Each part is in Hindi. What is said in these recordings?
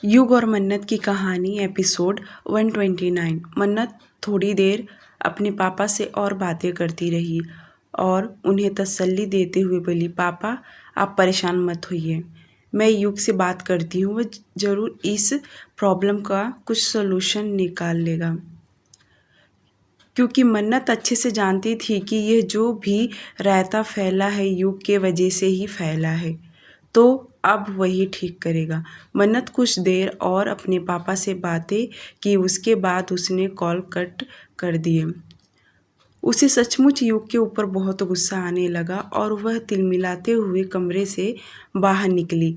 युग और मन्नत की कहानी एपिसोड 129। मन्नत थोड़ी देर अपने पापा से और बातें करती रही और उन्हें तसल्ली देते हुए बोली, पापा आप परेशान मत होइए, मैं युग से बात करती हूँ, वह ज़रूर इस प्रॉब्लम का कुछ सोल्यूशन निकाल लेगा। क्योंकि मन्नत अच्छे से जानती थी कि यह जो भी रायता फैला है युग के वजह से ही फैला है, तो अब वही ठीक करेगा। मन्नत कुछ देर और अपने पापा से बातें की, उसके बाद उसने कॉल कट कर दिए। उसे सचमुच युग के ऊपर बहुत गुस्सा आने लगा और वह तिलमिलाते हुए कमरे से बाहर निकली,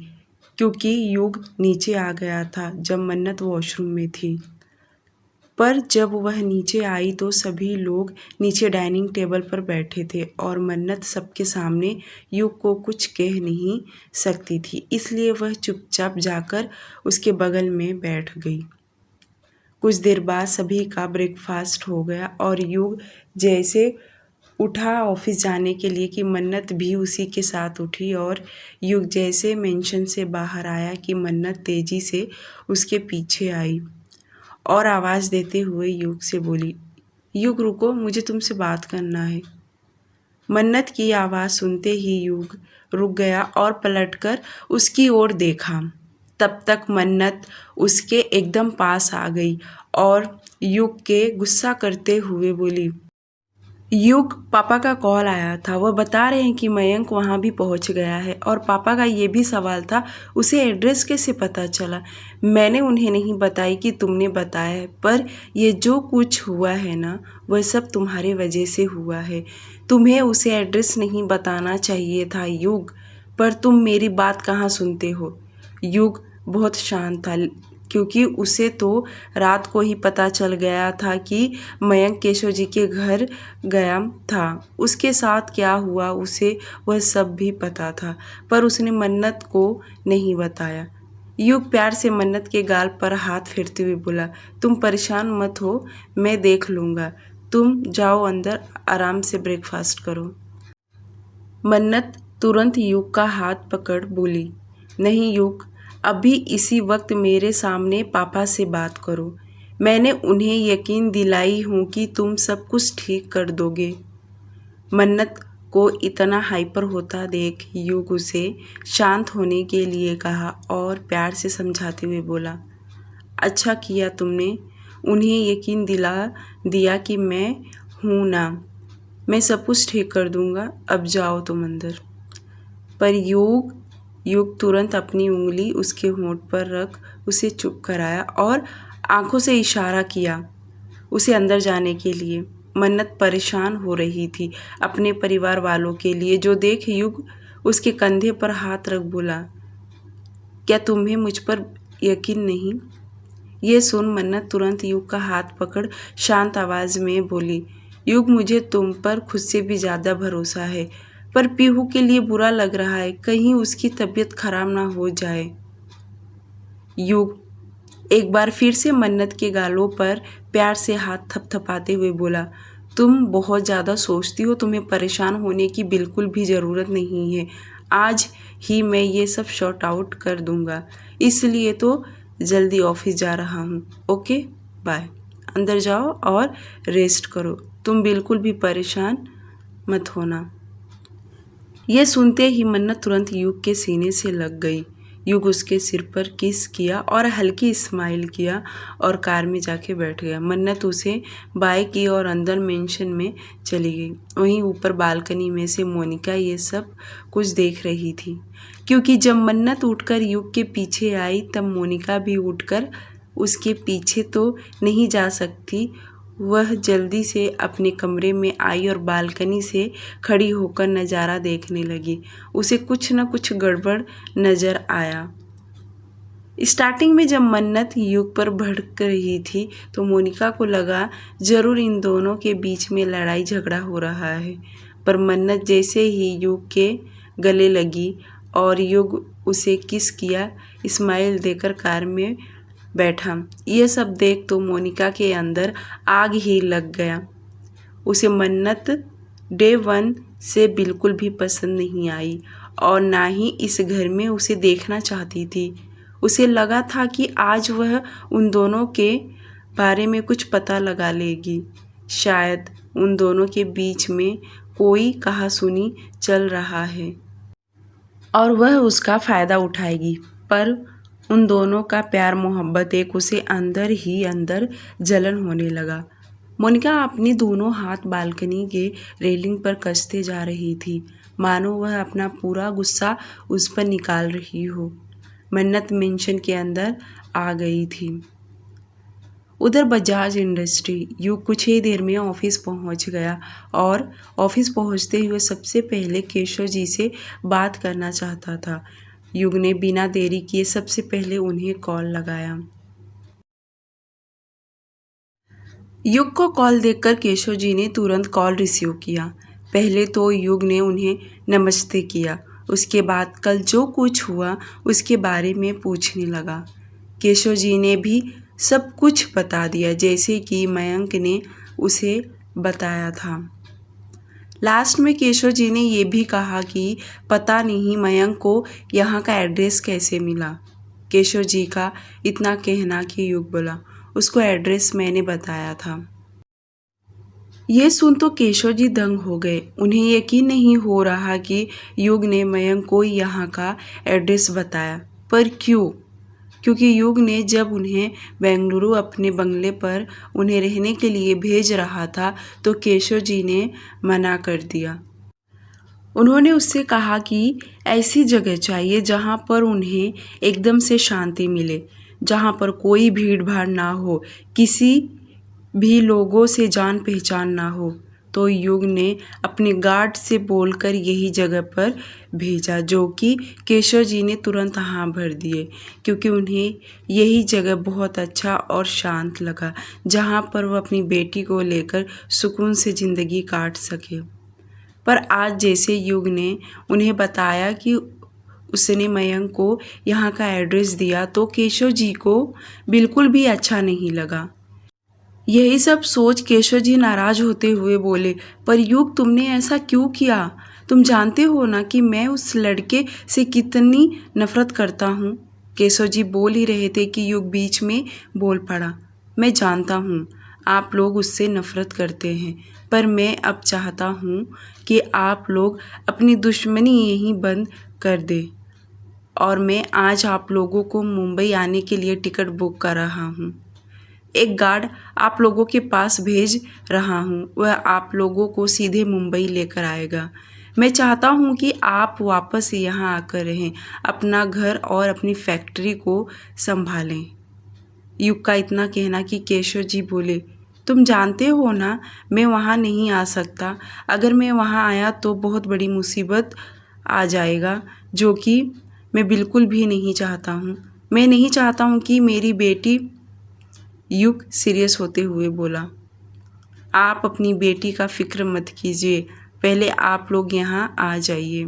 क्योंकि युग नीचे आ गया था जब मन्नत वॉशरूम में थी। पर जब वह नीचे आई तो सभी लोग नीचे डाइनिंग टेबल पर बैठे थे और मन्नत सबके सामने युग को कुछ कह नहीं सकती थी, इसलिए वह चुपचाप जाकर उसके बगल में बैठ गई। कुछ देर बाद सभी का ब्रेकफास्ट हो गया और युग जैसे उठा ऑफिस जाने के लिए कि मन्नत भी उसी के साथ उठी, और युग जैसे मेंशन से बाहर आया कि मन्नत तेजी से उसके पीछे आई और आवाज़ देते हुए युग से बोली, युग रुको, मुझे तुमसे बात करना है। मन्नत की आवाज़ सुनते ही युग रुक गया और पलटकर उसकी ओर देखा। तब तक मन्नत उसके एकदम पास आ गई और युग के गुस्सा करते हुए बोली, युग, पापा का कॉल आया था, वह बता रहे हैं कि मयंक वहाँ भी पहुँच गया है और पापा का ये भी सवाल था उसे एड्रेस कैसे पता चला। मैंने उन्हें नहीं बताई कि तुमने बताया है, पर ये जो कुछ हुआ है ना, वह सब तुम्हारे वजह से हुआ है। तुम्हें उसे एड्रेस नहीं बताना चाहिए था युग, पर तुम मेरी बात कहाँ सुनते हो। युग बहुत शांत था, क्योंकि उसे तो रात को ही पता चल गया था कि मयंक केशव जी के घर गया था। उसके साथ क्या हुआ उसे वह सब भी पता था, पर उसने मन्नत को नहीं बताया। युग प्यार से मन्नत के गाल पर हाथ फेरते हुए बोला, तुम परेशान मत हो, मैं देख लूँगा, तुम जाओ अंदर आराम से ब्रेकफास्ट करो। मन्नत तुरंत युग का हाथ पकड़ बोली, नहीं युग, अभी इसी वक्त मेरे सामने पापा से बात करो। मैंने उन्हें यकीन दिलाई हूँ कि तुम सब कुछ ठीक कर दोगे। मन्नत को इतना हाइपर होता देख युग उसे शांत होने के लिए कहा और प्यार से समझाते हुए बोला, अच्छा किया तुमने उन्हें यकीन दिला दिया कि मैं हूँ ना, मैं सब कुछ ठीक कर दूँगा, अब जाओ तुम अंदर। पर युग तुरंत अपनी उंगली उसके होंठ पर रख उसे चुप कराया और आंखों से इशारा किया उसे अंदर जाने के लिए। मन्नत परेशान हो रही थी अपने परिवार वालों के लिए, जो देख युग उसके कंधे पर हाथ रख बोला, क्या तुम्हें मुझ पर यकीन नहीं। ये सुन मन्नत तुरंत युग का हाथ पकड़ शांत आवाज़ में बोली, युग, मुझे तुम पर खुद से भी ज़्यादा भरोसा है, पर पीहू के लिए बुरा लग रहा है, कहीं उसकी तबीयत खराब ना हो जाए। युग एक बार फिर से मन्नत के गालों पर प्यार से हाथ थपथपाते हुए बोला, तुम बहुत ज़्यादा सोचती हो, तुम्हें परेशान होने की बिल्कुल भी ज़रूरत नहीं है। आज ही मैं ये सब शॉर्ट आउट कर दूंगा, इसलिए तो जल्दी ऑफिस जा रहा हूँ। ओके बाय, अंदर जाओ और रेस्ट करो, तुम बिल्कुल भी परेशान मत होना। यह सुनते ही मन्नत तुरंत युग के सीने से लग गई। युग उसके सिर पर किस किया और हल्की स्माइल किया और कार में जाके बैठ गया। मन्नत उसे बाय की और अंदर मेंशन में चली गई। वहीं ऊपर बालकनी में से मोनिका ये सब कुछ देख रही थी, क्योंकि जब मन्नत उठकर युग के पीछे आई तब मोनिका भी उठकर उसके पीछे तो नहीं जा सकती। वह जल्दी से अपने कमरे में आई और बालकनी से खड़ी होकर नज़ारा देखने लगी। उसे कुछ न कुछ गड़बड़ नज़र आया। स्टार्टिंग में जब मन्नत युग पर भड़क रही थी तो मोनिका को लगा ज़रूर इन दोनों के बीच में लड़ाई झगड़ा हो रहा है, पर मन्नत जैसे ही युग के गले लगी और युग उसे किस किया, स्माइल देकर कार में बैठा। यह सब देख तो मोनिका के अंदर आग ही लग गया। उसे मन्नत डे 1 से बिल्कुल भी पसंद नहीं आई और ना ही इस घर में उसे देखना चाहती थी। उसे लगा था कि आज वह उन दोनों के बारे में कुछ पता लगा लेगी। शायद उन दोनों के बीच में कोई कहासुनी चल रहा है और वह उसका फ़ायदा उठाएगी। पर उन दोनों का प्यार मोहब्बत एक उसे अंदर ही अंदर जलन होने लगा। मोनिका अपने दोनों हाथ बालकनी के रेलिंग पर कसते जा रही थी, मानो वह अपना पूरा गुस्सा उस पर निकाल रही हो। मन्नत मेंशन के अंदर आ गई थी। उधर बजाज इंडस्ट्री युग कुछ ही देर में ऑफिस पहुंच गया और ऑफिस पहुंचते हुए सबसे पहले केशव जी से बात करना चाहता था। युग ने बिना देरी किए सबसे पहले उन्हें कॉल लगाया। युग को कॉल देखकर केशव जी ने तुरंत कॉल रिसीव किया। पहले तो युग ने उन्हें नमस्ते किया, उसके बाद कल जो कुछ हुआ उसके बारे में पूछने लगा। केशव जी ने भी सब कुछ बता दिया, जैसे कि मयंक ने उसे बताया था। लास्ट में केशव जी ने ये भी कहा कि पता नहीं मयंक को यहाँ का एड्रेस कैसे मिला। केशव जी का इतना कहना कि युग बोला, उसको एड्रेस मैंने बताया था। ये सुन तो केशव जी दंग हो गए। उन्हें यकीन नहीं हो रहा कि युग ने मयंक को यहाँ का एड्रेस बताया। पर क्यों? क्योंकि युग ने जब उन्हें बेंगलुरु अपने बंगले पर उन्हें रहने के लिए भेज रहा था तो केशव जी ने मना कर दिया। उन्होंने उससे कहा कि ऐसी जगह चाहिए जहाँ पर उन्हें एकदम से शांति मिले, जहाँ पर कोई भीड़ भाड़ ना हो, किसी भी लोगों से जान पहचान ना हो। तो युग ने अपने गार्ड से बोलकर यही जगह पर भेजा, जो कि केशव जी ने तुरंत हाँ भर दिए, क्योंकि उन्हें यही जगह बहुत अच्छा और शांत लगा, जहाँ पर वह अपनी बेटी को लेकर सुकून से ज़िंदगी काट सके। पर आज जैसे युग ने उन्हें बताया कि उसने मयंक को यहाँ का एड्रेस दिया तो केशव जी को बिल्कुल भी अच्छा नहीं लगा। यही सब सोच केशव जी नाराज होते हुए बोले, पर युग तुमने ऐसा क्यों किया? तुम जानते हो ना कि मैं उस लड़के से कितनी नफरत करता हूँ। केशव जी बोल ही रहे थे कि युग बीच में बोल पड़ा, मैं जानता हूँ आप लोग उससे नफरत करते हैं, पर मैं अब चाहता हूँ कि आप लोग अपनी दुश्मनी यहीं बंद कर दें और मैं आज आप लोगों को मुंबई आने के लिए टिकट बुक कर रहा हूँ। एक गार्ड आप लोगों के पास भेज रहा हूँ, वह आप लोगों को सीधे मुंबई लेकर आएगा। मैं चाहता हूँ कि आप वापस यहाँ आकर रहें, अपना घर और अपनी फैक्ट्री को संभालें। युग का इतना कहना कि केशव जी बोले, तुम जानते हो ना मैं वहाँ नहीं आ सकता। अगर मैं वहाँ आया तो बहुत बड़ी मुसीबत आ जाएगा, जो कि मैं बिल्कुल भी नहीं चाहता हूँ। मैं नहीं चाहता हूँ कि मेरी बेटी। युग सीरियस होते हुए बोला, आप अपनी बेटी का फिक्र मत कीजिए, पहले आप लोग यहाँ आ जाइए।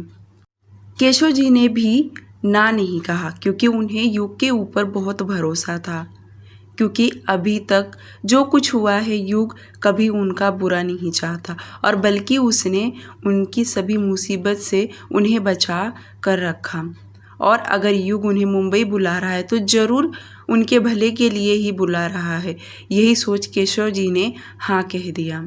केशव जी ने भी ना नहीं कहा, क्योंकि उन्हें युग के ऊपर बहुत भरोसा था, क्योंकि अभी तक जो कुछ हुआ है युग कभी उनका बुरा नहीं चाहता और बल्कि उसने उनकी सभी मुसीबत से उन्हें बचा कर रखा। और अगर युग उन्हें मुंबई बुला रहा है तो ज़रूर उनके भले के लिए ही बुला रहा है। यही सोच केशव जी ने हाँ कह दिया।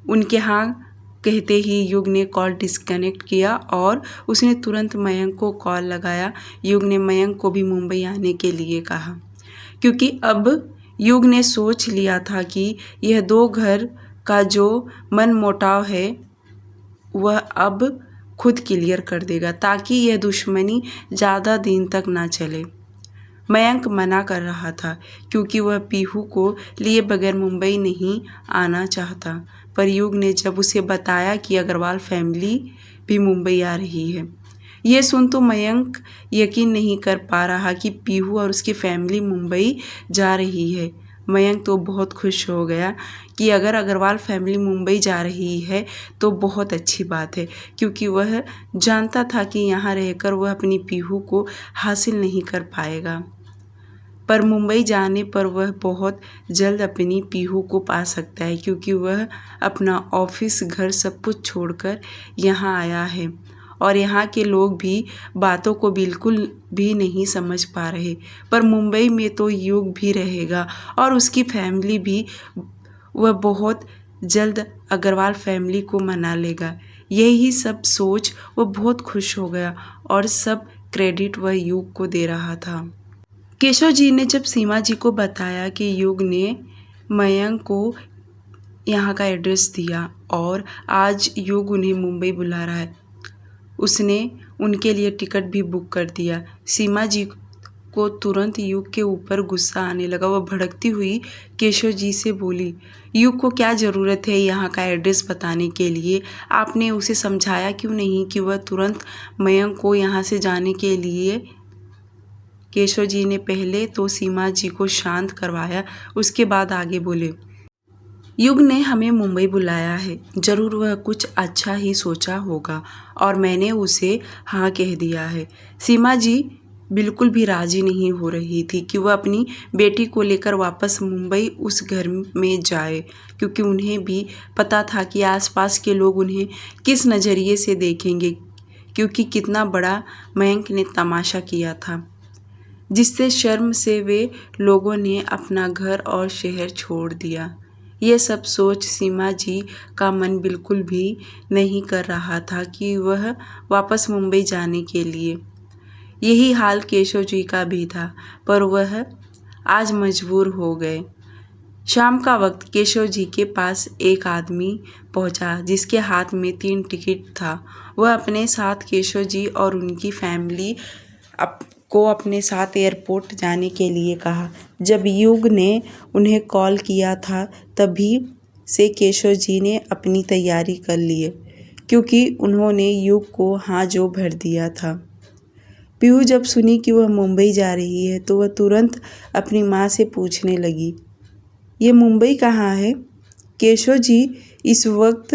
उनके हाँ कहते ही युग ने कॉल डिस्कनेक्ट किया और उसने तुरंत मयंक को कॉल लगाया। युग ने मयंक को भी मुंबई आने के लिए कहा, क्योंकि अब युग ने सोच लिया था कि यह दो घर का जो मनमुटाव है वह अब खुद क्लियर कर देगा, ताकि यह दुश्मनी ज़्यादा दिन तक ना चले। मयंक मना कर रहा था, क्योंकि वह पीहू को लिए बगैर मुंबई नहीं आना चाहता। पर युग ने जब उसे बताया कि अग्रवाल फैमिली भी मुंबई आ रही है, ये सुन तो मयंक यकीन नहीं कर पा रहा कि पीहू और उसकी फैमिली मुंबई जा रही है। मयंक तो बहुत खुश हो गया कि अगर अग्रवाल फैमिली मुंबई जा रही है तो बहुत अच्छी बात है, क्योंकि वह जानता था कि यहाँ रहकर वह अपनी पीहू को हासिल नहीं कर पाएगा। पर मुंबई जाने पर वह बहुत जल्द अपनी पीहू को पा सकता है, क्योंकि वह अपना ऑफिस घर सब कुछ छोड़कर यहाँ आया है और यहाँ के लोग भी बातों को बिल्कुल भी नहीं समझ पा रहे। पर मुंबई में तो युग भी रहेगा और उसकी फैमिली भी, वह बहुत जल्द अग्रवाल फैमिली को मना लेगा। यही सब सोच वह बहुत खुश हो गया और सब क्रेडिट वह युग को दे रहा था। केशव जी ने जब सीमा जी को बताया कि युग ने मयंक को यहाँ का एड्रेस दिया और आज युग उन्हें मुंबई बुला रहा है, उसने उनके लिए टिकट भी बुक कर दिया। सीमा जी को तुरंत युग के ऊपर गुस्सा आने लगा। वह भड़कती हुई केशव जी से बोली, युग को क्या ज़रूरत है यहाँ का एड्रेस बताने के लिए? आपने उसे समझाया क्यों नहीं कि वह तुरंत मयंक को यहाँ से जाने के लिए? केशव जी ने पहले तो सीमा जी को शांत करवाया, उसके बाद आगे बोले, युग ने हमें मुंबई बुलाया है, ज़रूर वह कुछ अच्छा ही सोचा होगा और मैंने उसे हाँ कह दिया है। सीमा जी बिल्कुल भी राज़ी नहीं हो रही थी कि वह अपनी बेटी को लेकर वापस मुंबई उस घर में जाए, क्योंकि उन्हें भी पता था कि आसपास के लोग उन्हें किस नज़रिए से देखेंगे, क्योंकि कितना बड़ा मयंक ने तमाशा किया था, जिससे शर्म से वे लोगों ने अपना घर और शहर छोड़ दिया। ये सब सोच सीमा जी का मन बिल्कुल भी नहीं कर रहा था कि वह वापस मुंबई जाने के लिए। यही हाल केशव जी का भी था, पर वह आज मजबूर हो गए। शाम का वक्त केशव जी के पास एक आदमी पहुंचा, जिसके हाथ में 3 टिकट था। वह अपने साथ केशव जी और उनकी फैमिली को अपने साथ एयरपोर्ट जाने के लिए कहा। जब युग ने उन्हें कॉल किया था तभी से केशव जी ने अपनी तैयारी कर ली, क्योंकि उन्होंने युग को हाँ जो भर दिया था। पीहू जब सुनी कि वह मुंबई जा रही है तो वह तुरंत अपनी माँ से पूछने लगी, ये मुंबई कहाँ है? केशव जी इस वक्त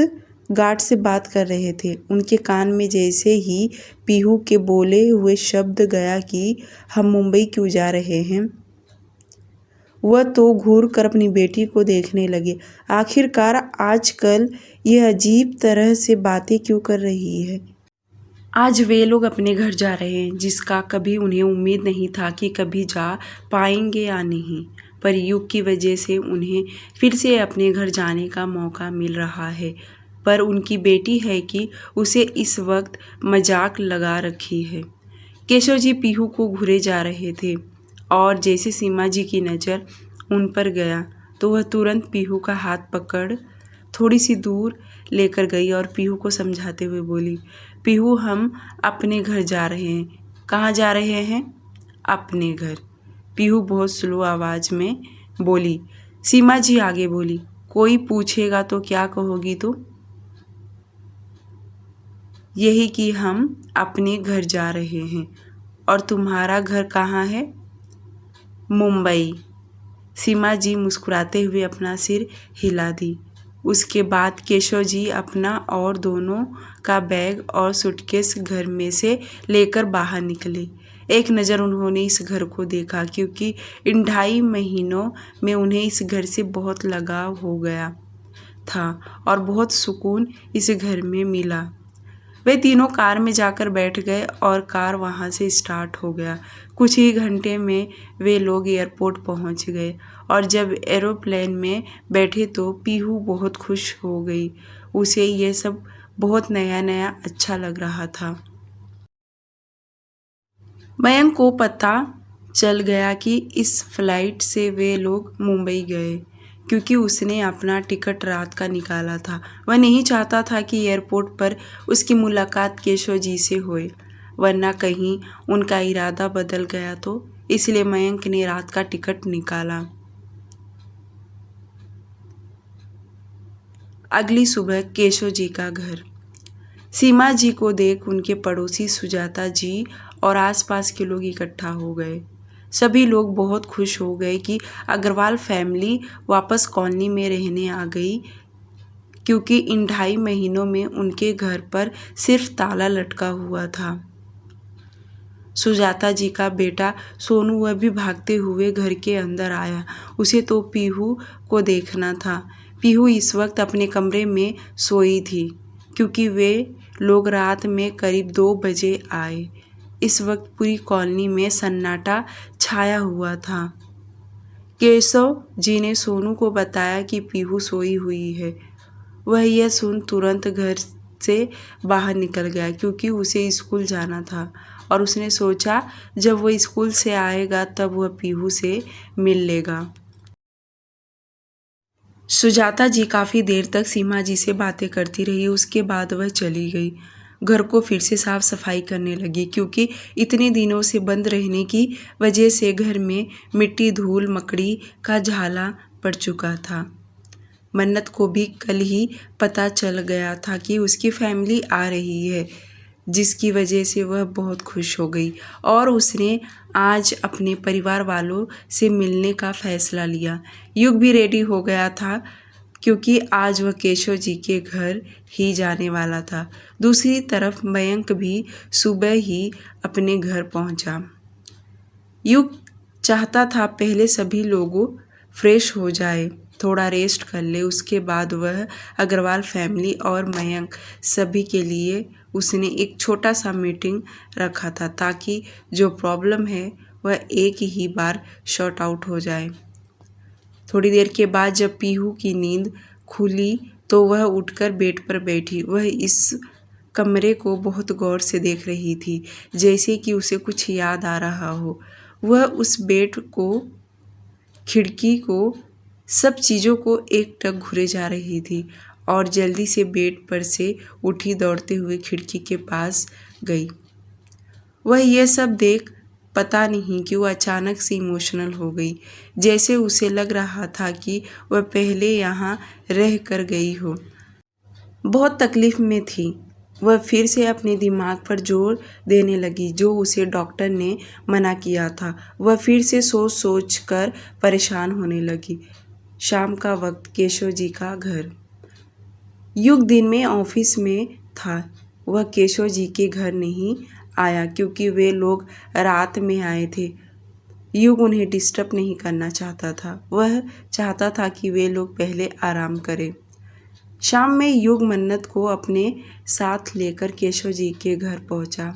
गार्ड से बात कर रहे थे। उनके कान में जैसे ही पीहू के बोले हुए शब्द गया कि हम मुंबई क्यों जा रहे हैं, वह तो घूर कर अपनी बेटी को देखने लगे। आखिरकार आजकल यह अजीब तरह से बातें क्यों कर रही है? आज वे लोग अपने घर जा रहे हैं, जिसका कभी उन्हें उम्मीद नहीं था कि कभी जा पाएंगे या नहीं, पर युग की वजह से उन्हें फिर से अपने घर जाने का मौका मिल रहा है। पर उनकी बेटी है कि उसे इस वक्त मजाक लगा रखी है। केशव जी पीहू को घूरे जा रहे थे और जैसे सीमा जी की नज़र उन पर गया तो वह तुरंत पीहू का हाथ पकड़ थोड़ी सी दूर लेकर गई और पीहू को समझाते हुए बोली, पीहू हम अपने घर जा रहे हैं। कहाँ जा रहे हैं? अपने घर। पीहू बहुत स्लो आवाज़ में बोली। सीमा जी आगे बोली, कोई पूछेगा तो क्या कहोगी तू? यही कि हम अपने घर जा रहे हैं। और तुम्हारा घर कहाँ है? मुंबई। सीमा जी मुस्कुराते हुए अपना सिर हिला दी। उसके बाद केशव जी अपना और दोनों का बैग और सूटकेस घर में से लेकर बाहर निकले। एक नज़र उन्होंने इस घर को देखा, क्योंकि इन 2.5 महीनों में उन्हें इस घर से बहुत लगाव हो गया था और बहुत सुकून इस घर में मिला। वे तीनों कार में जाकर बैठ गए और कार वहां से स्टार्ट हो गया। कुछ ही घंटे में वे लोग एयरपोर्ट पहुंच गए और जब एरोप्लेन में बैठे तो पीहू बहुत खुश हो गई। उसे ये सब बहुत नया नया अच्छा लग रहा था। मयंक को पता चल गया कि इस फ्लाइट से वे लोग मुंबई गए, क्योंकि उसने अपना टिकट रात का निकाला था। वह नहीं चाहता था कि एयरपोर्ट पर उसकी मुलाकात केशव जी से होए, वरना कहीं उनका इरादा बदल गया तो। इसलिए मयंक ने रात का टिकट निकाला। अगली सुबह केशव जी का घर। सीमा जी को देख उनके पड़ोसी सुजाता जी और आसपास के लोग इकट्ठा हो गए। सभी लोग बहुत खुश हो गए कि अग्रवाल फैमिली वापस कॉलोनी में रहने आ गई, क्योंकि इन 2.5 महीनों में उनके घर पर सिर्फ ताला लटका हुआ था। सुजाता जी का बेटा सोनू वह भी भागते हुए घर के अंदर आया। उसे तो पीहू को देखना था। पीहू इस वक्त अपने कमरे में सोई थी, क्योंकि वे लोग रात में करीब 2 बजे आए। इस वक्त पूरी कॉलोनी में सन्नाटा छाया हुआ था। केशव जी ने सोनू को बताया कि पीहू सोई हुई है। वह यह सुन तुरंत घर से बाहर निकल गया क्योंकि उसे स्कूल जाना था और उसने सोचा जब वह स्कूल से आएगा तब वह पीहू से मिल लेगा। सुजाता जी काफ़ी देर तक सीमा जी से बातें करती रही। उसके बाद वह चली गई। घर को फिर से साफ सफाई करने लगी क्योंकि इतने दिनों से बंद रहने की वजह से घर में मिट्टी धूल मकड़ी का झाला पड़ चुका था। मन्नत को भी कल ही पता चल गया था कि उसकी फैमिली आ रही है, जिसकी वजह से वह बहुत खुश हो गई और उसने आज अपने परिवार वालों से मिलने का फैसला लिया। युग भी रेडी हो गया था क्योंकि आज वह केशव जी के घर ही जाने वाला था। दूसरी तरफ मयंक भी सुबह ही अपने घर पहुंचा। युग चाहता था पहले सभी लोगों फ्रेश हो जाए, थोड़ा रेस्ट कर ले, उसके बाद वह अग्रवाल फैमिली और मयंक सभी के लिए उसने एक छोटा सा मीटिंग रखा था ताकि जो प्रॉब्लम है वह एक ही बार शॉर्ट आउट हो जाए। थोड़ी देर के बाद जब पीहू की नींद खुली तो वह उठकर बेड पर बैठी। वह इस कमरे को बहुत गौर से देख रही थी, जैसे कि उसे कुछ याद आ रहा हो। वह उस बेड को, खिड़की को, सब चीज़ों को एकटक घूरे जा रही थी और जल्दी से बेड पर से उठी, दौड़ते हुए खिड़की के पास गई। वह यह सब देख पता नहीं क्यों अचानक से इमोशनल हो गई, जैसे उसे लग रहा था कि वह पहले यहाँ रह कर गई हो। बहुत तकलीफ में थी। वह फिर से अपने दिमाग पर जोर देने लगी जो उसे डॉक्टर ने मना किया था। वह फिर से सोच सोच कर परेशान होने लगी। शाम का वक्त, केशव जी का घर। युग दिन में ऑफिस में था। वह केशव जी के घर नहीं आया क्योंकि वे लोग रात में आए थे। युग उन्हें डिस्टर्ब नहीं करना चाहता था। वह चाहता था कि वे लोग पहले आराम करें। शाम में युग मन्नत को अपने साथ लेकर केशव जी के घर पहुंचा।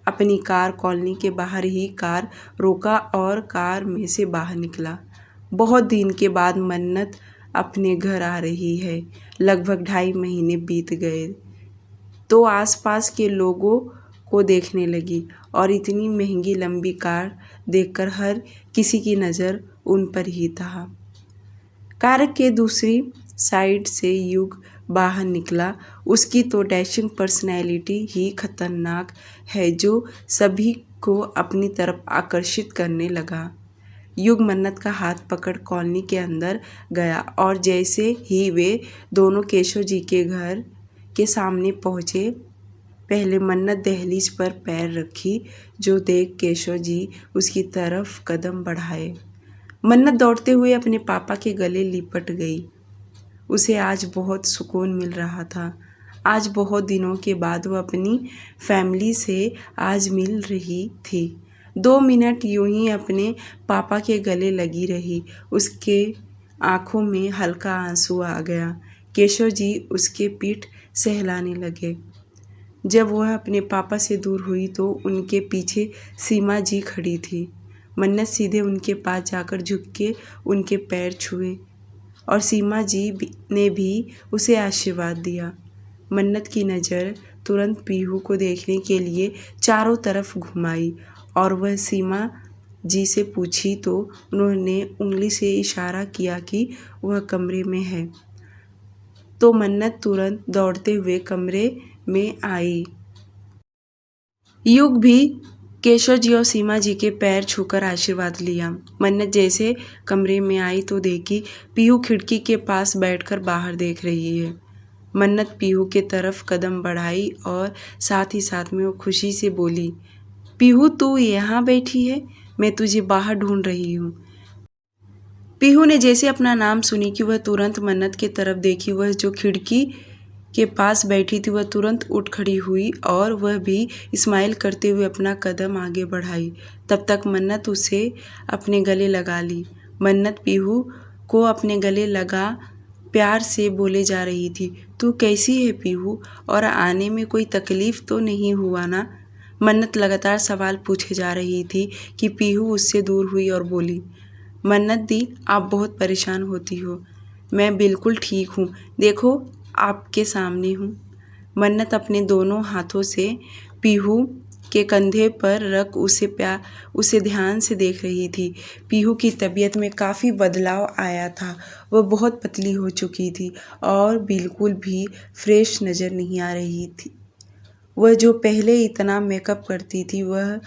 अपनी कार कॉलोनी के बाहर ही कार रोका और कार में से बाहर निकला। बहुत दिन के बाद मन्नत अपने घर आ रही है। लगभग 2.5 महीने बीत गए तो आसपास के लोगों को देखने लगी और इतनी महंगी लंबी कार देखकर हर किसी की नज़र उन पर ही था। कार के दूसरी साइड से युग बाहर निकला। उसकी तो डैशिंग पर्सनैलिटी ही खतरनाक है जो सभी को अपनी तरफ आकर्षित करने लगा। युग मन्नत का हाथ पकड़ कॉलोनी के अंदर गया और जैसे ही वे दोनों केशव जी के घर के सामने पहुँचे, पहले मन्नत दहलीज पर पैर रखी जो देख केशव जी उसकी तरफ कदम बढ़ाए। मन्नत दौड़ते हुए अपने पापा के गले लिपट गई। उसे आज बहुत सुकून मिल रहा था। आज बहुत दिनों के बाद वह अपनी फैमिली से आज मिल रही थी। 2 मिनट यूं ही अपने पापा के गले लगी रही। उसके आंखों में हल्का आंसू आ गया। केशव जी उसके पीठ सहलाने लगे। जब वह अपने पापा से दूर हुई तो उनके पीछे सीमा जी खड़ी थी। मन्नत सीधे उनके पास जाकर झुक के उनके पैर छुए और सीमा जी ने भी उसे आशीर्वाद दिया। मन्नत की नज़र तुरंत पीहू को देखने के लिए चारों तरफ घुमाई और वह सीमा जी से पूछी तो उन्होंने उंगली से इशारा किया कि वह कमरे में है। तो मन्नत तुरंत दौड़ते हुए कमरे में आई। युग भी केशव जी और सीमा जी के पैर छूकर आशीर्वाद लिया। मन्नत जैसे कमरे में आई तो देखी पीहू खिड़की के पास बैठकर बाहर देख रही है। मन्नत पीहू के तरफ कदम बढ़ाई और साथ ही साथ में वो खुशी से बोली, पीहू तू यहाँ बैठी है, मैं तुझे बाहर ढूंढ रही हूँ। पीहू ने जैसे अपना नाम सुनी कि वह तुरंत मन्नत की तरफ देखी। वह जो खिड़की के पास बैठी थी वह तुरंत उठ खड़ी हुई और वह भी स्माइल करते हुए अपना कदम आगे बढ़ाई। तब तक मन्नत उसे अपने गले लगा ली। मन्नत पीहू को अपने गले लगा प्यार से बोले जा रही थी। तू कैसी है पीहू, और आने में कोई तकलीफ़ तो नहीं हुआ ना? मन्नत लगातार सवाल पूछे जा रही थी कि पीहू उससे दूर हुई और बोली, मन्नत दी, आप बहुत परेशान होती हो। मैं बिल्कुल ठीक हूँ, देखो आपके सामने हूँ। मन्नत अपने दोनों हाथों से पीहू के कंधे पर रख उसे ध्यान से देख रही थी। पीहू की तबीयत में काफ़ी बदलाव आया था। वह बहुत पतली हो चुकी थी और बिल्कुल भी फ्रेश नज़र नहीं आ रही थी। वह जो पहले इतना मेकअप करती थी, वह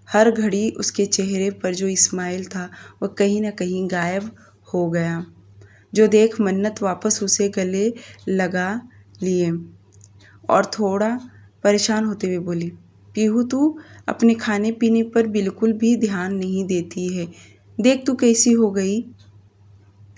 हर घड़ी उसके चेहरे पर जो स्माइल था वह कहीं न कहीं गायब हो गया। जो देख मन्नत वापस उसे गले लगा लिए और थोड़ा परेशान होते हुए बोली, पीहू तू अपने खाने पीने पर बिल्कुल भी ध्यान नहीं देती है। देख तू कैसी हो गई।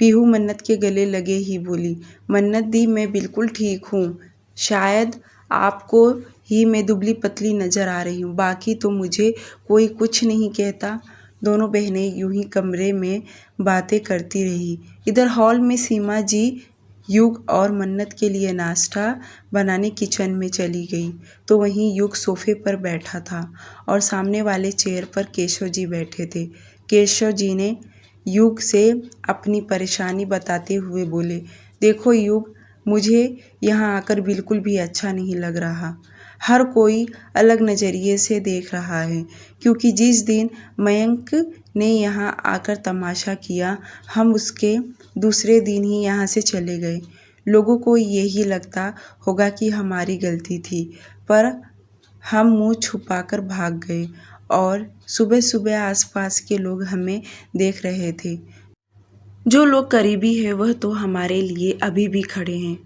पीहू मन्नत के गले लगे ही बोली, मन्नत दी, मैं बिल्कुल ठीक हूँ। शायद आपको ही मैं दुबली पतली नज़र आ रही हूँ, बाकी तो मुझे कोई कुछ नहीं कहता। दोनों बहनें यूं ही कमरे में बातें करती रही। इधर हॉल में सीमा जी युग और मन्नत के लिए नाश्ता बनाने किचन में चली गई, तो वहीं युग सोफे पर बैठा था और सामने वाले चेयर पर केशव जी बैठे थे। केशव जी ने युग से अपनी परेशानी बताते हुए बोले, देखो युग, मुझे यहाँ आकर बिल्कुल भी अच्छा नहीं लग रहा। हर कोई अलग नज़रिए से देख रहा है, क्योंकि जिस दिन मयंक ने यहाँ आकर तमाशा किया, हम उसके दूसरे दिन ही यहाँ से चले गए। लोगों को यही लगता होगा कि हमारी गलती थी, पर हम मुंह छुपाकर भाग गए और सुबह सुबह आसपास के लोग हमें देख रहे थे। जो लोग करीबी है वह तो हमारे लिए अभी भी खड़े हैं,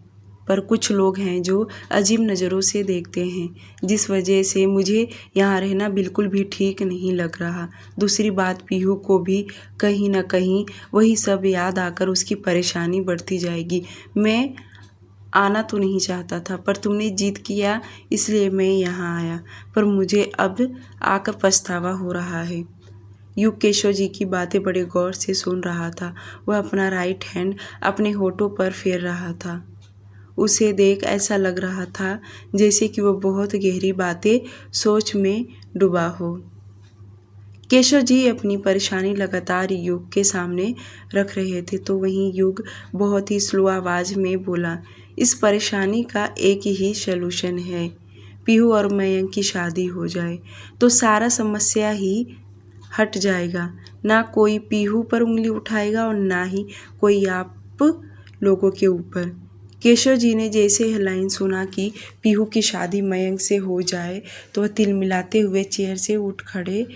पर कुछ लोग हैं जो अजीब नज़रों से देखते हैं, जिस वजह से मुझे यहाँ रहना बिल्कुल भी ठीक नहीं लग रहा। दूसरी बात, पीहू को भी कहीं न कहीं वही सब याद आकर उसकी परेशानी बढ़ती जाएगी। मैं आना तो नहीं चाहता था, पर तुमने जिद किया इसलिए मैं यहाँ आया, पर मुझे अब आकर पछतावा हो रहा है। युग केशव जी की बातें बड़े गौर से सुन रहा था। वह अपना राइट हैंड अपने होठों पर फेर रहा था। उसे देख ऐसा लग रहा था जैसे कि वह बहुत गहरी बातें सोच में डूबा हो। केशव जी अपनी परेशानी लगातार युग के सामने रख रहे थे, तो वहीं युग बहुत ही स्लो आवाज़ में बोला, इस परेशानी का एक ही सलूशन है, पीहू और मयंक की शादी हो जाए तो सारा समस्या ही हट जाएगा। ना कोई पीहू पर उंगली उठाएगा और ना ही कोई आप लोगों के ऊपर। केशव जी ने जैसे यह लाइन सुना कि पीहू की शादी मयंक से हो जाए, तो वह तिलमिलाते हुए चेयर से उठ खड़े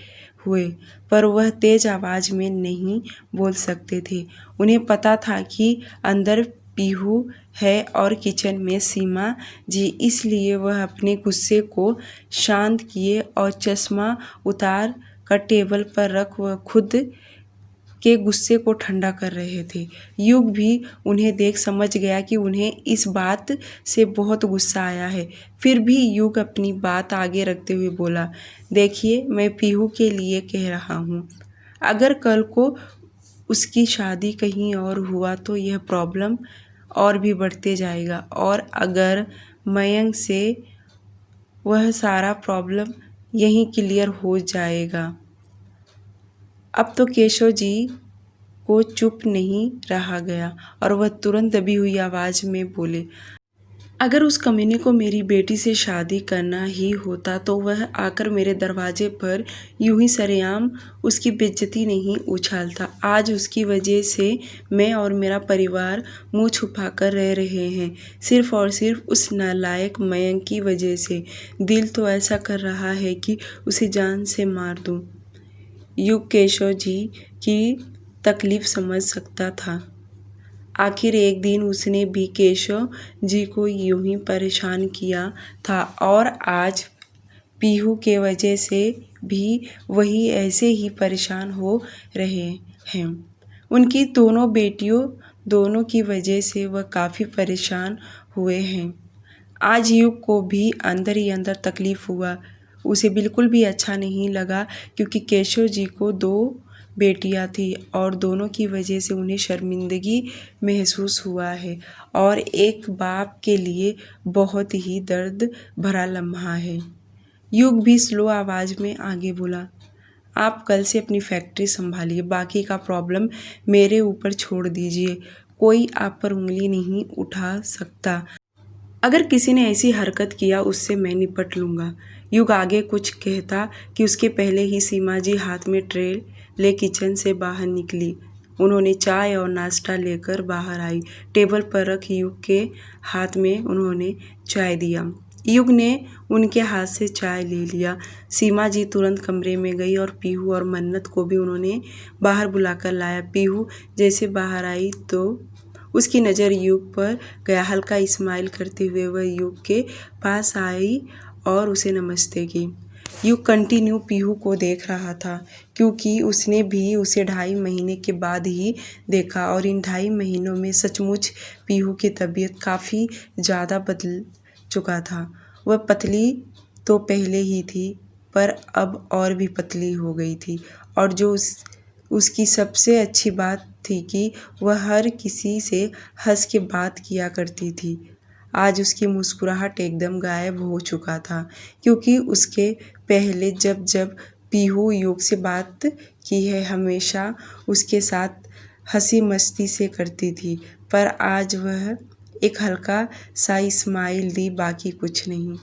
हुए, पर वह तेज आवाज़ में नहीं बोल सकते थे। उन्हें पता था कि अंदर पीहू है और किचन में सीमा जी, इसलिए वह अपने गुस्से को शांत किए और चश्मा उतार कर टेबल पर रख वह खुद के गुस्से को ठंडा कर रहे थे। युग भी उन्हें देख समझ गया कि उन्हें इस बात से बहुत गुस्सा आया है। फिर भी युग अपनी बात आगे रखते हुए बोला, देखिए, मैं पीहू के लिए कह रहा हूँ, अगर कल को उसकी शादी कहीं और हुआ तो यह प्रॉब्लम और भी बढ़ते जाएगा, और अगर मयंक से वह सारा प्रॉब्लम यहीं क्लियर हो जाएगा। अब तो केशव जी को चुप नहीं रहा गया और वह तुरंत दबी हुई आवाज़ में बोले, अगर उस कमीने को मेरी बेटी से शादी करना ही होता तो वह आकर मेरे दरवाजे पर यूं ही सरेआम उसकी बेइज्जती नहीं उछालता। आज उसकी वजह से मैं और मेरा परिवार मुंह छुपाकर रह रहे हैं, सिर्फ और सिर्फ उस नालायक मयंक की वजह से। दिल तो ऐसा कर रहा है कि उसे जान से मार दूं। युग केशव जी की तकलीफ समझ सकता था। आखिर एक दिन उसने भी केशव जी को यूं ही परेशान किया था, और आज पीहू के वजह से भी वही ऐसे ही परेशान हो रहे हैं। उनकी दोनों बेटियों दोनों की वजह से वह काफ़ी परेशान हुए हैं। आज युग को भी अंदर ही अंदर तकलीफ़ हुआ। उसे बिल्कुल भी अच्छा नहीं लगा, क्योंकि केशव जी को दो बेटियां थीं और दोनों की वजह से उन्हें शर्मिंदगी महसूस हुआ है और एक बाप के लिए बहुत ही दर्द भरा लम्हा है। युग भी स्लो आवाज़ में आगे बोला, आप कल से अपनी फैक्ट्री संभालिए, बाकी का प्रॉब्लम मेरे ऊपर छोड़ दीजिए, कोई आप पर उंगली नहीं उठा सकता। अगर किसी ने ऐसी हरकत किया उससे मैं निपट लूँगा। युग आगे कुछ कहता कि उसके पहले ही सीमा जी हाथ में ट्रे ले किचन से बाहर निकली। उन्होंने चाय और नाश्ता लेकर बाहर आई। टेबल पर रख युग के हाथ में उन्होंने चाय दिया। युग ने उनके हाथ से चाय ले लिया। सीमा जी तुरंत कमरे में गई और पीहू और मन्नत को भी उन्होंने बाहर बुलाकर लाया। पीहू जैसे बाहर आई तो उसकी नज़र युग पर गया। हल्का स्माइल करते हुए वह युग के पास आई और उसे नमस्ते की। युग कंटिन्यू पीहू को देख रहा था क्योंकि उसने भी उसे 2.5 महीने के बाद ही देखा और इन 2.5 महीनों में सचमुच पीहू की तबीयत काफ़ी ज़्यादा बदल चुका था। वह पतली तो पहले ही थी पर अब और भी पतली हो गई थी और जो उसकी सबसे अच्छी बात थी कि वह हर किसी से हंस के बात किया करती थी। आज उसकी मुस्कुराहट एकदम गायब हो चुका था क्योंकि उसके पहले जब जब पीहू युग से बात की है हमेशा उसके साथ हंसी मस्ती से करती थी, पर आज वह एक हल्का सा स्माइल दी, बाकी कुछ नहीं।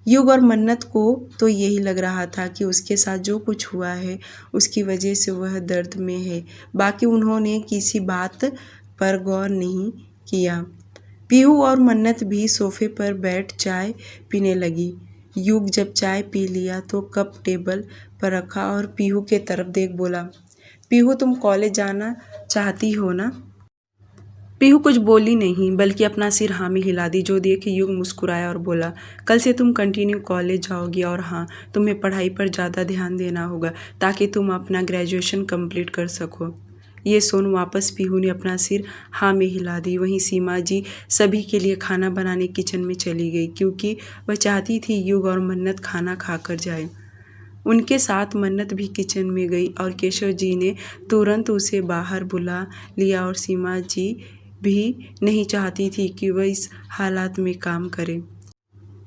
युग और मन्नत को तो यही लग रहा था कि उसके साथ जो कुछ हुआ है उसकी वजह से वह दर्द में है, बाकी उन्होंने किसी बात पर गौर नहीं किया। पीहू और मन्नत भी सोफे पर बैठ चाय पीने लगी। युग जब चाय पी लिया तो कप टेबल पर रखा और पीहू के तरफ देख बोला, पीहू तुम कॉलेज जाना चाहती हो ना? पीहू कुछ बोली नहीं बल्कि अपना सिर हाँ में हिला दी, जो देख युग मुस्कुराया और बोला, कल से तुम कंटिन्यू कॉलेज जाओगी और हाँ, तुम्हें पढ़ाई पर ज़्यादा ध्यान देना होगा ताकि तुम अपना ग्रेजुएशन कंप्लीट कर सको। ये सुन वापस पीहू ने अपना सिर हाँ में हिला दी। वहीं सीमा जी सभी के लिए खाना बनाने किचन में चली गई क्योंकि वह चाहती थी युग और मन्नत खाना खाकर जाए। उनके साथ मन्नत भी किचन में गई और केशव जी ने तुरंत उसे बाहर बुला लिया और सीमा जी भी नहीं चाहती थी कि वह इस हालात में काम करे।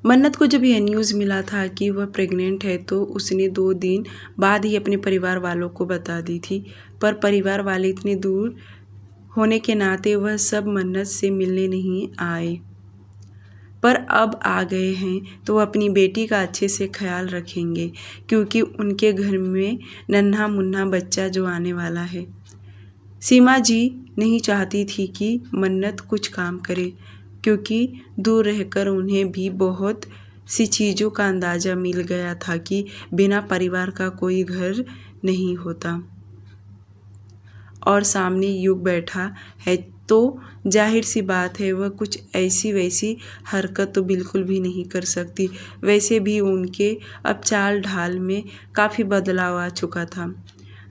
मन्नत को जब यह न्यूज़ मिला था कि वह प्रेग्नेंट है तो उसने 2 दिन बाद ही अपने परिवार वालों को बता दी थी, पर परिवार वाले इतने दूर होने के नाते वह सब मन्नत से मिलने नहीं आए, पर अब आ गए हैं तो वह अपनी बेटी का अच्छे से ख्याल रखेंगे क्योंकि उनके घर में नन्हा मुन्ना बच्चा जो आने वाला है। सीमा जी नहीं चाहती थी कि मन्नत कुछ काम करे क्योंकि दूर रहकर उन्हें भी बहुत सी चीज़ों का अंदाज़ा मिल गया था कि बिना परिवार का कोई घर नहीं होता और सामने युग बैठा है तो जाहिर सी बात है वह कुछ ऐसी वैसी हरकत तो बिल्कुल भी नहीं कर सकती। वैसे भी उनके अब चाल ढाल में काफ़ी बदलाव आ चुका था।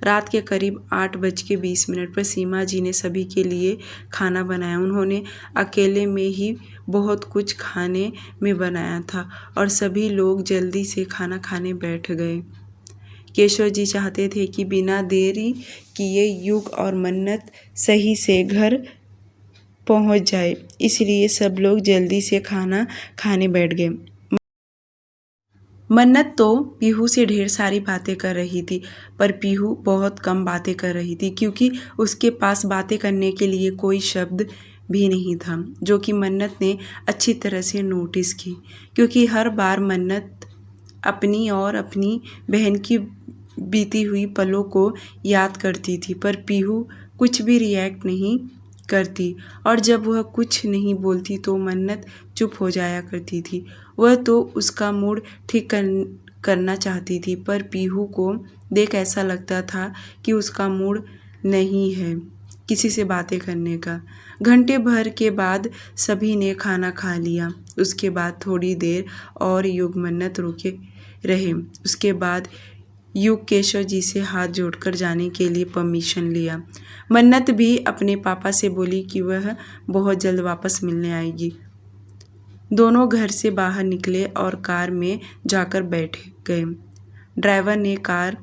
रात के करीब 8:20 पर सीमा जी ने सभी के लिए खाना बनाया। उन्होंने अकेले में ही बहुत कुछ खाने में बनाया था और सभी लोग जल्दी से खाना खाने बैठ गए। केशव जी चाहते थे कि बिना देरी किए युग और मन्नत सही से घर पहुंच जाए, इसलिए सब लोग जल्दी से खाना खाने बैठ गए। मन्नत तो पीहू से ढेर सारी बातें कर रही थी, पर पीहू बहुत कम बातें कर रही थी क्योंकि उसके पास बातें करने के लिए कोई शब्द भी नहीं था, जो कि मन्नत ने अच्छी तरह से नोटिस की क्योंकि हर बार मन्नत अपनी और अपनी बहन की बीती हुई पलों को याद करती थी, पर पीहू कुछ भी रिएक्ट नहीं करती और जब वह कुछ नहीं बोलती तो मन्नत चुप हो जाया करती थी। वह तो उसका मूड ठीक करना चाहती थी, पर पीहू को देख ऐसा लगता था कि उसका मूड नहीं है किसी से बातें करने का। घंटे भर के बाद सभी ने खाना खा लिया। उसके बाद थोड़ी देर और युग मन्नत रुके रहे। उसके बाद युग केशव जी से हाथ जोड़कर जाने के लिए परमिशन लिया। मन्नत भी अपने पापा से बोली कि वह बहुत जल्द वापस मिलने आएगी। दोनों घर से बाहर निकले और कार में जाकर बैठ गए। ड्राइवर ने कार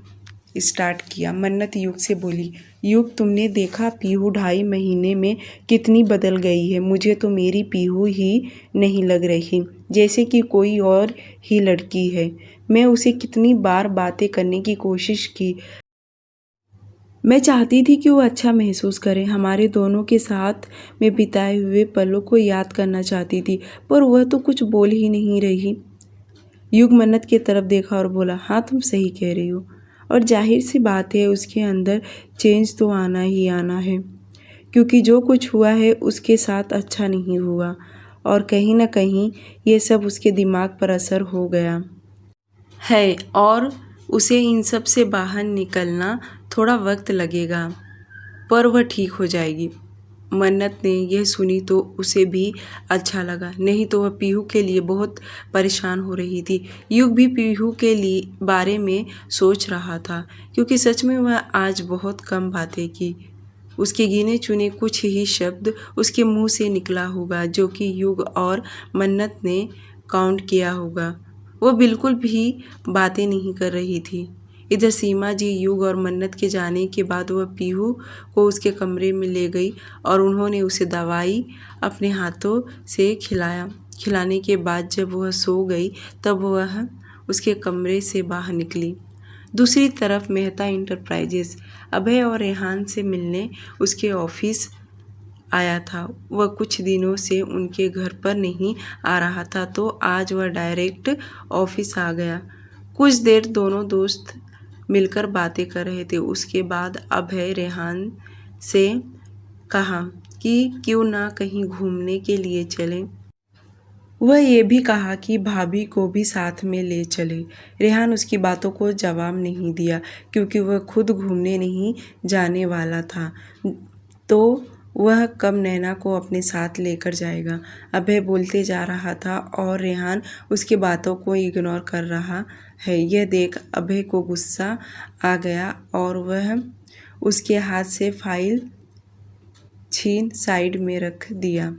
स्टार्ट किया। मन्नत युग से बोली, युग तुमने देखा पीहू 2.5 महीने में कितनी बदल गई है। मुझे तो मेरी पीहू ही नहीं लग रही, जैसे कि कोई और ही लड़की है। मैं उसे कितनी बार बातें करने की कोशिश की। मैं चाहती थी कि वो अच्छा महसूस करे। हमारे दोनों के साथ में बिताए हुए पलों को याद करना चाहती थी, पर वह तो कुछ बोल ही नहीं रही। युग मन्नत की तरफ देखा और बोला, हाँ तुम सही कह रही हो, और जाहिर सी बात है उसके अंदर चेंज तो आना ही आना है, क्योंकि जो कुछ हुआ है उसके साथ अच्छा नहीं हुआ, और कहीं ना कहीं ये सब उसके दिमाग पर असर हो गया है, और उसे इन सब से बाहर निकलना थोड़ा वक्त लगेगा, पर वह ठीक हो जाएगी। मन्नत ने यह सुनी तो उसे भी अच्छा लगा, नहीं तो वह पीहू के लिए बहुत परेशान हो रही थी। युग भी पीहू के लिए बारे में सोच रहा था, क्योंकि सच में वह आज बहुत कम बातें की। उसके गिने चुने कुछ ही शब्द उसके मुंह से निकला होगा, जो कि युग और मन्नत ने काउंट किया होगा। वह बिल्कुल भी बातें नहीं कर रही थी। इधर सीमा जी युग और मन्नत के जाने के बाद वह पीहू को उसके कमरे में ले गई और उन्होंने उसे दवाई अपने हाथों से खिलाने के बाद जब वह सो गई तब वह उसके कमरे से बाहर निकली। दूसरी तरफ मेहता इंटरप्राइजेस अभय और रेहान से मिलने उसके ऑफिस आया था। वह कुछ दिनों से उनके घर पर नहीं आ रहा था, तो आज वह डायरेक्ट ऑफिस आ गया। कुछ देर दोनों दोस्त मिलकर बातें कर रहे थे। उसके बाद अभय रेहान से कहा कि क्यों ना कहीं घूमने के लिए चलें। वह ये भी कहा कि भाभी को भी साथ में ले चले। रेहान उसकी बातों को जवाब नहीं दिया, क्योंकि वह खुद घूमने नहीं जाने वाला था, तो वह कब नैना को अपने साथ लेकर जाएगा। अभय बोलते जा रहा था और रेहान उसकी बातों को इग्नोर कर रहा है। यह देख अभय को गुस्सा आ गया और वह उसके हाथ से फाइल छीन साइड में रख दिया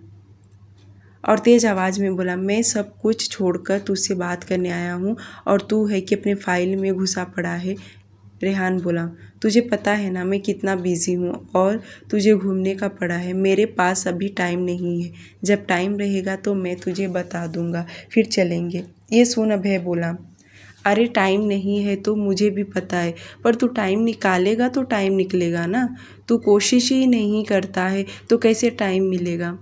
और तेज आवाज़ में बोला, मैं सब कुछ छोड़कर तुझसे बात करने आया हूँ और तू है कि अपने फाइल में घुसा पड़ा है। रेहान बोला, तुझे पता है ना मैं कितना बिजी हूँ और तुझे घूमने का पड़ा है। मेरे पास अभी टाइम नहीं है, जब टाइम रहेगा तो मैं तुझे बता दूँगा, फिर चलेंगे। ये सुन अभय बोला, अरे टाइम नहीं है तो मुझे भी पता है, पर तू टाइम निकालेगा तो टाइम निकलेगा ना। तू कोशिश ही नहीं करता है तो कैसे टाइम मिलेगा।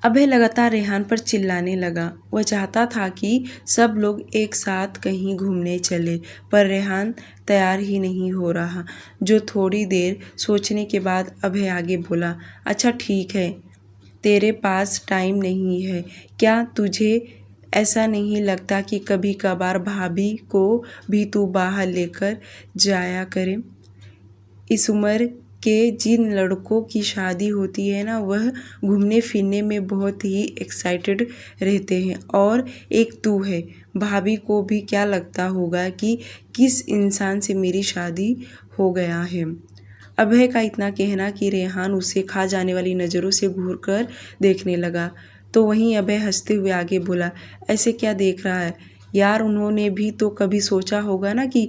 अभय लगातार रेहान पर चिल्लाने लगा। वह चाहता था कि सब लोग एक साथ कहीं घूमने चले, पर रेहान तैयार ही नहीं हो रहा। जो थोड़ी देर सोचने के बाद अभय आगे बोला, अच्छा ठीक है, तेरे पास टाइम नहीं है। क्या तुझे ऐसा नहीं लगता कि कभी कभार भाभी को भी तू बाहर लेकर जाया करे। इस उम्र के जिन लड़कों की शादी होती है ना, वह घूमने फिरने में बहुत ही एक्साइटेड रहते हैं, और एक तू है। भाभी को भी क्या लगता होगा कि किस इंसान से मेरी शादी हो गया है। अभय का इतना कहना कि रेहान उसे खा जाने वाली नज़रों से घूर कर देखने लगा, तो वहीं अभय हंसते हुए आगे बोला, ऐसे क्या देख रहा है यार, उन्होंने भी तो कभी सोचा होगा ना कि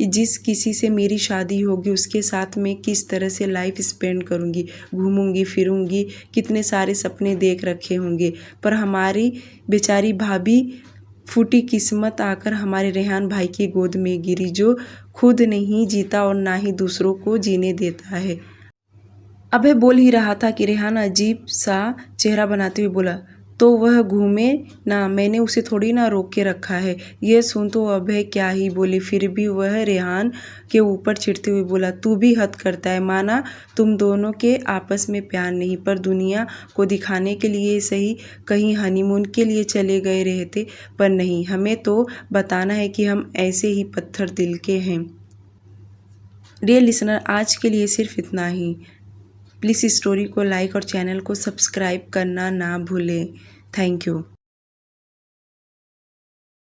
जिस किसी से मेरी शादी होगी उसके साथ मैं किस तरह से लाइफ स्पेंड करूँगी, घूमूंगी फिरूंगी, कितने सारे सपने देख रखे होंगे। पर हमारी बेचारी भाभी फूटी किस्मत आकर हमारे रेहान भाई की गोद में गिरी, जो खुद नहीं जीता और ना ही दूसरों को जीने देता है। अभय बोल ही रहा था कि रेहान अजीब सा चेहरा बनाते हुए बोला, तो वह घूमे ना, मैंने उसे थोड़ी ना रोक के रखा है। यह सुन तो अभय क्या ही बोले, फिर भी वह रेहान के ऊपर चिढ़ते हुए बोला, तू भी हद करता है। माना तुम दोनों के आपस में प्यार नहीं, पर दुनिया को दिखाने के लिए सही कहीं हनीमून के लिए चले गए रहते, पर नहीं, हमें तो बताना है कि हम ऐसे ही पत्थर दिल के हैं। डियर लिसनर, आज के लिए सिर्फ इतना ही। प्लीज़ इस स्टोरी को लाइक और चैनल को सब्सक्राइब करना ना भूलें। Thank you.